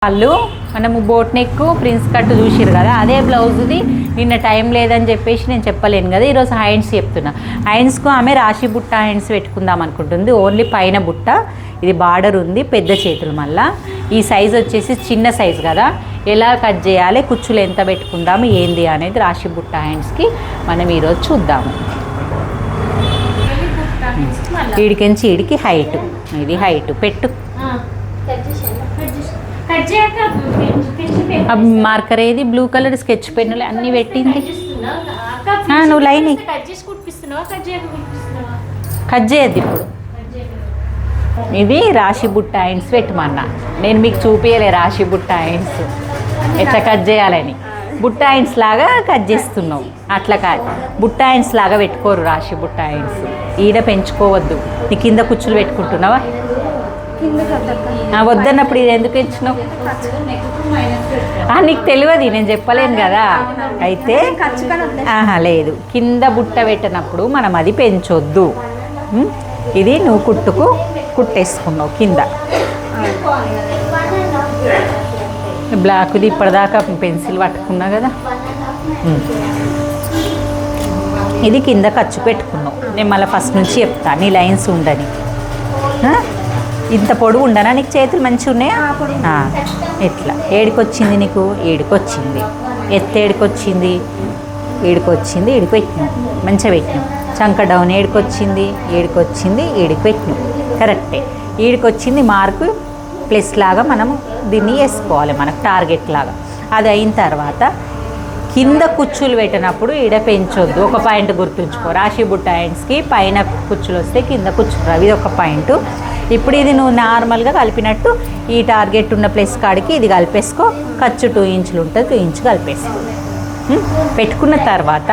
వాళ్ళు మనము boat neck prince cut చూసిరు కదా, అదే బ్లౌజ్ది నిన్న టైం లేదని చెప్పేసి నేను చెప్పలేను కదా, ఈరోజు హ్యాండ్స్ చెప్తున్నా. హ్యాండ్స్కు ఆమె రాశి బుట్ట హ్యాండ్స్ పెట్టుకుందాం అనుకుంటుంది. ఓన్లీ పైన బుట్ట, ఇది బార్డర్ ఉంది, పెద్ద చేతులు. మళ్ళీ ఈ సైజ్ వచ్చేసి చిన్న సైజ్ కదా, ఎలా కట్ చేయాలి, కుచ్చులు ఎంత పెట్టుకుందాము ఏంది అనేది రాశి బుట్ట హ్యాండ్స్కి మనం ఈరోజు చూద్దాము. ఈడికించి ఈడికి హైట్, ఇది హైట్ పెట్టు. మార్కర్ ఏది, బ్లూ కలర్ స్కెచ్ పెన్నులు అన్నీ పెట్టింది. నువ్వు లైన్ కట్ చేయద్దు ఇప్పుడు. ఇది రాశి బుట్ట హ్యాండ్స్ పెట్టమన్నా, నేను మీకు చూపించలే రాశి బుట్ట హ్యాండ్స్ ఎట్లా కట్ చేయాలని. బుట్ట హ్యాండ్స్ లాగా కట్ చేస్తున్నావు, అట్లా కాదు, బుట్ట హ్యాండ్స్ లాగా పెట్టుకోరు రాశి బుట్ట హ్యాండ్స్. ఈడ పెంచుకోవద్దు. నీ కింద కుచ్చులు పెట్టుకుంటున్నావా? వద్దన్నప్పుడు ఇది ఎందుకు ఇచ్చినావు? నీకు తెలియదు, నేను చెప్పలేను కదా. అయితే లేదు, కింద బుట్ట పెట్టినప్పుడు మనం అది పెంచొద్దు. ఇది నువ్వు కుట్టేసుకున్నావు కింద. బ్లాక్ది ఇప్పటిదాకా పెన్సిల్ పట్టుకున్నా కదా, ఇది కింద ఖర్చు పెట్టుకున్నావు. నేను మళ్ళీ ఫస్ట్ నుంచి చెప్తా, నీ లైన్స్ ఉండని. ఇంత పొడుగు ఉండనా నీకు? చేతులు మంచిగా ఉన్నాయా? ఎట్లా ఏడికొచ్చింది నీకు? ఏడికొచ్చింది. ఎత్త ఏడికొచ్చింది? ఏడికొచ్చింది, ఏడికి పెట్టినాం, మంచిగా పెట్టినాం. చంక డౌన్ ఏడికొచ్చింది? ఏడికొచ్చింది, ఏడికి పెట్టినాం. కరెక్టే. ఈడికొచ్చింది మార్కు ప్లస్ లాగా మనం దీన్ని వేసుకోవాలి, మనకు టార్గెట్ లాగా. అది అయిన తర్వాత కింద కుచ్చులు పెట్టినప్పుడు ఈడ పెంచొద్దు. ఒక పాయింట్ గుర్తుంచుకో, రాశి బుట్ట హ్యాండ్స్కి పైన కుచ్చులు వస్తే కింద కుచ్చులు రావు, ఇది ఒక పాయింట్. ఇప్పుడు ఇది నువ్వు నార్మల్గా కలిపినట్టు ఈ టార్గెట్ ఉన్న ప్లేస్ కాడికి ఇది కలిపేసుకో. ఖర్చు 2 ఇంచులు ఉంటుంది, 2 ఇంచు కలిపేసుకో. పెట్టుకున్న తర్వాత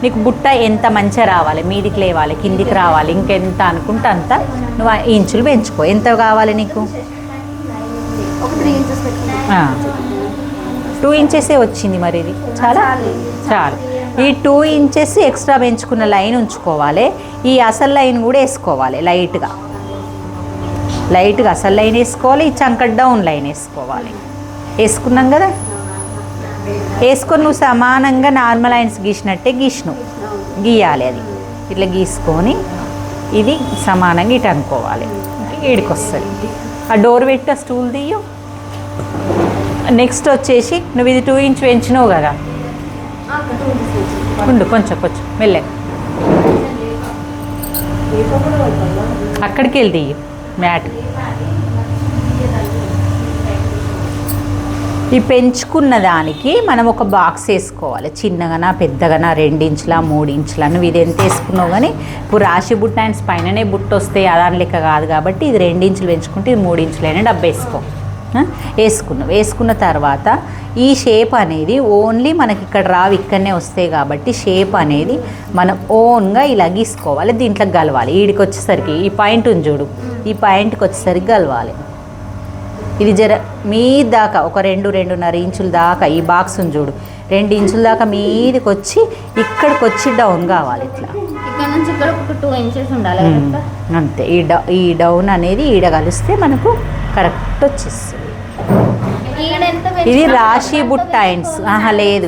నీకు బుట్ట ఎంత మంచిగా రావాలి, మీదికి లేవాలి, కిందికి రావాలి, ఇంకెంత అనుకుంటే అంత నువ్వు ఇంచులు పెంచుకో. ఎంత కావాలి నీకు? 2 ఇంచెసే వచ్చింది మరి, ఇది చాలా చాలు. ఈ 2 ఇంచెస్ ఎక్స్ట్రా పెంచుకున్న లైన్ ఉంచుకోవాలి. ఈ అసలు లైన్ కూడా వేసుకోవాలి, లైట్గా అసలు లైన్ వేసుకోవాలి. ఈ చంక డౌన్ లైన్ వేసుకోవాలి. వేసుకున్నాం కదా, వేసుకొని నువ్వు సమానంగా నార్మల్ లైన్స్ గీసినట్టే గీయాలి. అది ఇట్లా గీసుకొని ఇది సమానంగా ఇటు అనుకోవాలి, ఈడికి వస్తుంది. ఆ డోర్ పెట్టి ఆ స్టూల్ తీయు. నెక్స్ట్ వచ్చేసి నువ్వు ఇది 2 ఇంచ్ పెంచినావు కదా, ఉండు కొంచెం మెల్లె అక్కడికి వెళ్ళి తీయు మ్యాట్. ఈ పెంచుకున్న దానికి మనం ఒక బాక్స్ వేసుకోవాలి, చిన్నగానా పెద్దగానా, 2 ఇంచులా 3 ఇంచులా, నువ్వు ఇది ఎంత వేసుకున్నావు. కానీ ఇప్పుడు రాశి బుట్ట హ్యాండ్స్ పైననే బుట్ట వస్తే అదాని లెక్క కాదు కాబట్టి ఇది 2 ఇంచులు పెంచుకుంటే ఇది 3 ఇంచులైనా డబ్బు వేసుకో. వేసుకున్న తర్వాత ఈ షేప్ అనేది ఓన్లీ మనకి ఇక్కడ రావు, ఇక్కడనే వస్తాయి కాబట్టి షేప్ అనేది మనం ఓన్గా ఇలా గీసుకోవాలి. దీంట్లో కలవాలి. వీడికి వచ్చేసరికి ఈ పాయింట్ ఉంది చూడు, ఈ పాయింట్కి వచ్చేసరికి కలవాలి. ఇది జర మీ దాకా ఒక 2-2.5 ఇంచుల దాకా ఈ బాక్స్ ఉంది చూడు, 2 ఇంచుల దాకా మీదికి వచ్చి ఇక్కడికి వచ్చి డౌన్ కావాలి. ఇట్లా ఇక్కడ 2 ఇంచెస్ ఉండాలి అంతే. ఈ డౌన్ అనేది ఈడ కలిస్తే మనకు కరెక్ట్ వచ్చేస్తుంది. ఇది రాశి బుట్ట హ్యాండ్స్. లేదు,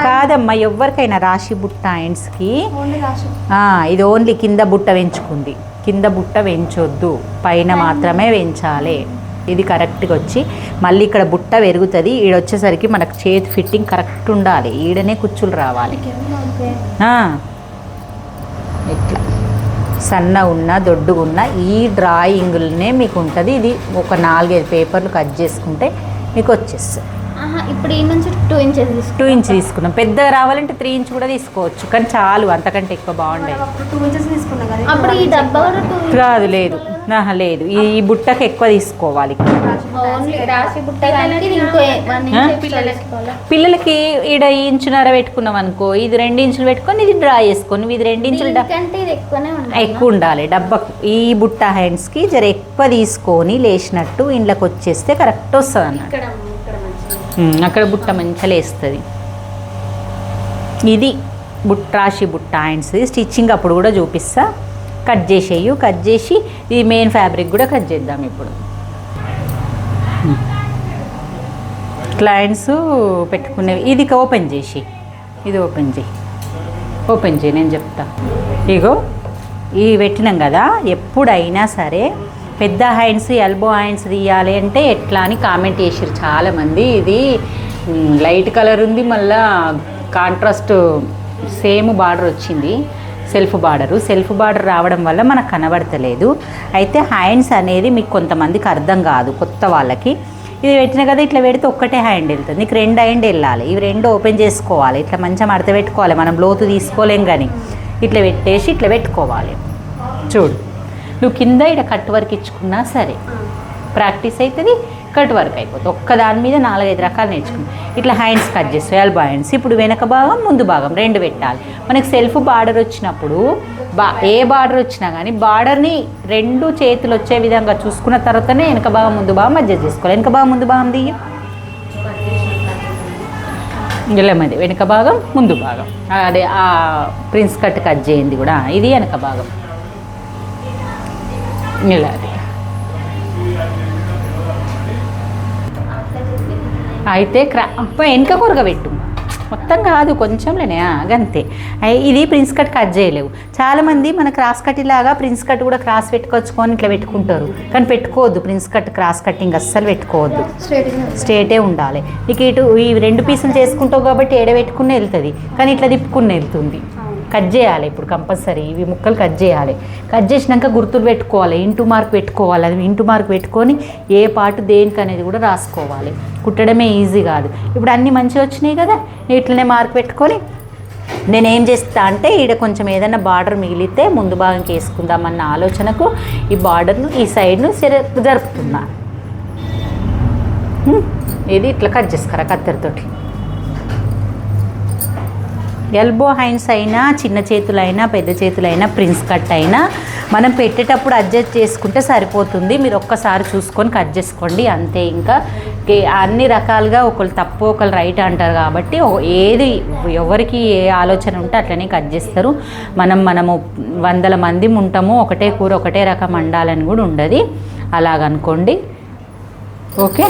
కాదమ్మా, ఎవరికైనా రాశి బుట్ట హ్యాండ్స్కి ఇది ఓన్లీ కింద బుట్ట పెంచుకుంది. కింద బుట్ట పెంచొద్దు, పైన మాత్రమే పెంచాలి. ఇది కరెక్ట్గా వచ్చి మళ్ళీ ఇక్కడ బుట్ట పెరుగుతుంది. ఈడ వచ్చేసరికి మనకు చేతి ఫిట్టింగ్ కరెక్ట్ ఉండాలి, ఈడనే కుచ్చులు రావాలి. ఇట్లా సన్న ఉన్న దొడ్డుగా ఉన్న ఈ డ్రాయింగ్లనే మీకు ఉంటుంది. ఇది ఒక 4-5 పేపర్లు కట్ చేసుకుంటే మీకు వచ్చేస్తుంది. ఇప్పుడు ఈ నుంచి 2 ఇంచెస్ 2 ఇంచ్ తీసుకున్నాం. పెద్దగా రావాలంటే 3 ఇంచ్ కూడా తీసుకోవచ్చు, కానీ చాలు, అంతకంటే ఎక్కువ బాగుండేది. కాదు, లేదు లేదు, ఈ బుట్టకి ఎక్కువ తీసుకోవాలి. పిల్లలకి ఈడ 1.5 ఇంచున్నర పెట్టుకున్నాం అనుకో, ఇది 2 ఇంచులు పెట్టుకొని ఇది డ్రా చేసుకొని, ఇది 2 ఇంచులు ఎక్కువ ఉండాలి డబ్బాకు. ఈ బుట్ట హ్యాండ్స్కి జర ఎక్కువ తీసుకొని లేచినట్టు ఇంట్లోకి వచ్చేస్తే కరెక్ట్ వస్తుంది అన్నట్టు. అక్కడ బుట్ట మంచిగా లేస్తుంది. ఇది రాశి బుట్ట హ్యాండ్స్. స్టిచ్చింగ్ అప్పుడు కూడా చూపిస్తా. కట్ చేసి ఈ మెయిన్ ఫ్యాబ్రిక్ కూడా కట్ చేద్దాం ఇప్పుడు. ఇట్లా హ్యాండ్స్ పెట్టుకునేవి. ఇది ఓపెన్ చేసి, ఇది ఓపెన్ చేయి నేను చెప్తా. ఇగో ఇవి పెట్టినాం కదా, ఎప్పుడైనా సరే పెద్ద హ్యాండ్స్ ఎల్బో హ్యాండ్స్ తీయాలి అంటే ఎట్లా అని కామెంట్ చేసారు చాలామంది. ఇది లైట్ కలర్ ఉంది, మళ్ళా కాంట్రాస్ట్ సేమ్ బార్డర్ వచ్చింది, సెల్ఫ్ బార్డర్ రావడం వల్ల మనకు కనబడతలేదు. అయితే హ్యాండ్స్ అనేది మీకు కొంతమందికి అర్థం కాదు, కొత్త వాళ్ళకి. ఇది పెట్టిన కదా, ఇట్లా పెడితే ఒక్కటే హ్యాండ్ వెళ్తుంది, నీకు 2 హ్యాండ్ వెళ్ళాలి. ఇవి 2 ఓపెన్ చేసుకోవాలి, ఇట్లా మంచిగా మడత పెట్టుకోవాలి. మనం లోతు తీసుకోలేం కానీ ఇట్లా పెట్టేసి ఇట్లా పెట్టుకోవాలి. చూడు, నువ్వు కింద ఇక్కడ కట్ వర్క్ ఇచ్చుకున్నా సరే ప్రాక్టీస్ అవుతుంది, కట్ వర్క్ అయిపోతుంది. ఒక్కదాని మీద 4-5 రకాలు నేర్చుకున్నాం. ఇట్లా హ్యాండ్స్ కట్ చేస్తాం, ఎల్బో హ్యాండ్స్. ఇప్పుడు వెనక భాగం ముందు భాగం 2 పెట్టాలి. మనకి సెల్ఫ్ బార్డర్ వచ్చినప్పుడు ఏ బార్డర్ వచ్చినా కానీ బార్డర్ని 2 చేతులు వచ్చే విధంగా చూసుకున్న తర్వాతనే వెనక భాగం ముందు భాగం అడ్జస్ట్ చేసుకోవాలి. వెనక భాగం ముందు భాగం దిగి ఇలామది వెనక భాగం ముందు భాగం, అదే ఆ ప్రిన్స్ కట్ చేయింది కూడా, ఇది వెనక భాగం ఇలా. అది అయితే వెనక కొరగా పెట్టు, మొత్తం కాదు కొంచెంలేనే అంతే. ఇది ప్రిన్స్ కట్ చేయలేవు. చాలామంది మన క్రాస్ కట్ లాగా ప్రిన్స్ కట్ కూడా క్రాస్ పెట్టుకొచ్చుకొని ఇట్లా పెట్టుకుంటారు, కానీ పెట్టుకోవద్దు. ప్రిన్స్ కట్ క్రాస్ కట్టింగ్ అస్సలు పెట్టుకోవద్దు, స్ట్రేటే ఉండాలి. నీకు ఇటు ఈ 2 పీసులు చేసుకుంటావు కాబట్టి ఏడ పెట్టుకుని వెళ్తుంది, కానీ ఇట్లా తిప్పుకుని వెళ్తుంది. కట్ చేయాలి ఇప్పుడు కంపల్సరీ, ఇవి ముక్కలు కట్ చేయాలి. కట్ చేసినాక గుర్తులు పెట్టుకోవాలి, ఇంటూ మార్క్ పెట్టుకోవాలి. అది ఇంటూ మార్క్ పెట్టుకొని ఏ పార్ట్ దేనికి అనేది కూడా రాసుకోవాలి. కుట్టడమే ఈజీ కాదు. ఇప్పుడు అన్నీ మంచిగా వచ్చినాయి కదా, ఇట్లనే మార్క్ పెట్టుకొని నేనేం చేస్తా అంటే ఈడ కొంచెం ఏదైనా బార్డర్ మిగిలితే ముందు భాగంకి వేసుకుందామన్న ఆలోచనకు ఈ బార్డర్ను ఈ సైడ్ను జరుపుతున్నా. ఇది ఇట్లా కట్ చేసుకురా కత్తెరతోటి. ఎల్బో హ్యాండ్స్ అయినా చిన్న చేతులైనా పెద్ద చేతులైనా ప్రిన్స్ కట్ అయినా మనం పెట్టేటప్పుడు అడ్జస్ట్ చేసుకుంటే సరిపోతుంది. మీరు ఒక్కసారి చూసుకొని కట్ చేసుకోండి అంతే. ఇంకా అన్ని రకాలుగా ఒకళ్ళు తప్పు ఒకళ్ళు రైట్ అంటారు కాబట్టి ఏది ఎవరికి ఏ ఆలోచన ఉంటే అట్లనే కట్ చేస్తారు. మనము 100 మంది ఉంటాము, ఒకటే కూర ఒకటే రకం వండాలని కూడా ఉండదు, అలాగనుకోండి. ఓకే.